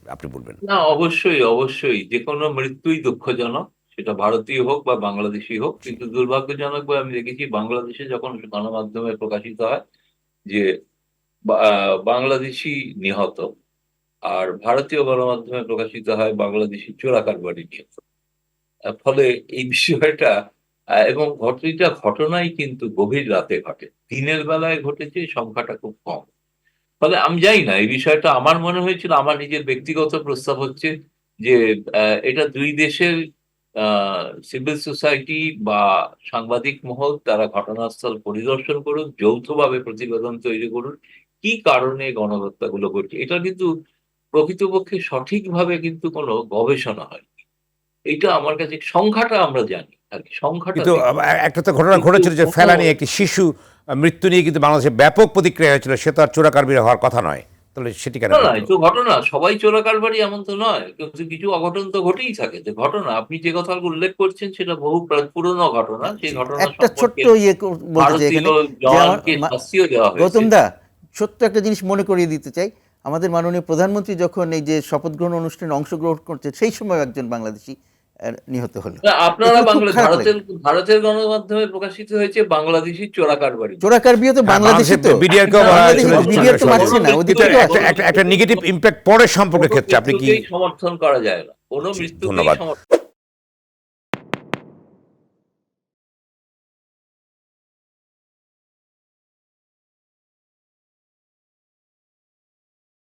আপনি বলবেন। না, অবশ্যই, অবশ্যই। যেকোনো মৃত্যুই দুঃখজনক। সেটা ভারতীয় হোক বা বাংলাদেশী হোক। জি। কিন্তু দুর্ভাগ্যজনকভাবে আমি দেখেছি বাংলাদেশে যখন গণমাধ্যমে প্রকাশিত হয় যে বাংলাদেশী নিহত, আর ভারতীয় গণমাধ্যমে প্রকাশিত হয় বাংলাদেশী চোরাকারবারি নিহত। ফলে এই বিষয়টা এবং ঘটনাই কিন্তু গভীর রাতে ঘটে। দিনের বেলায় ঘটেছে সংখ্যাটা খুব কম। ফলে আমি জানি না এই বিষয়টা আমার মনে হয়েছিল আমার নিজের ব্যক্তিগত প্রস্তাব হচ্ছে যে এটা ২ দেশের আ সিভিল সোসাইটি বা সাংবাদিক মহল তারা ঘটনাস্থল পরিদর্শন করুন, যৌথভাবে প্রতিবেদন তৈরি করুন। কি কারণে গণহত্যাগুলো ঘটছে? এটা কিন্তু প্রকৃতপক্ষে সঠিকভাবে কিন্তু কোনো গবেষণা হয়নি। এইটা আমার কাছে সংখ্যাটা আমরা জানি আরকি। সংখ্যাটা কিন্তু দেখি। একটা তো ঘটনা কিন্তু ঘটেছিল যে কোনো ফেলানি একটি শিশু মৃত্যু নিয়ে কিন্তু বাংলাদেশে ব্যাপক প্রতিক্রিয়া হয়েছিল। সে তো আর চোরাকারবারি হওয়ার কথা নয়। তাহলে সেটি কেন না, না, ঘটল? এ তো ঘটনা। সবাই চোরাকারবারি এমন তো নয়। কিন্তু কিছু অঘটন তো ঘটেই থাকে। যে ঘটনা আপনি যে কথাগুলো উল্লেখ করছেন সেটা বহু পুরনো ঘটনা। সেই জি। ঘটনা একটা ছোট্ট সম্পর্কে বলতে চাই ভারতীয় এখানে যে আমার জওয়ানকে শাস্তিও দেওয়া হয়েছে। গৌতম দা, ছোট্ট একটা জিনিস মনে করিয়ে দিতে চাই। আমাদের মাননীয় প্রধানমন্ত্রী যখন এই যে শপথ গ্রহণ অনুষ্ঠানে অংশগ্রহণ করছে সেই সময় একজন বাংলাদেশি নিহত হলো। না, আপনারা এগুলো খুব খারাপ লাগে। ভারতের গণমাধ্যমে প্রকাশিত হয়েছে বাংলাদেশী চোরাকারবারি নিয়ে। চোরাকারবিও তো হ্যাঁ, বাংলাদেশি বাংলাদেশের তো, বিডিআরকেও বলা বাংলাদেশি হয়েছিল তো, যে বিডিআর তো সহযোগী। মারছে না, ওদিক কিন্তু থেকেও আসছে। একটা নেগেটিভ ইমপ্যাক্ট পরে সম্পর্কের কোনো ক্ষেত্রে আপনি কি মৃত্যুকেই সমর্থন করা যায় না। কোনো জি, মৃত্যুকেই ধন্যবাদ।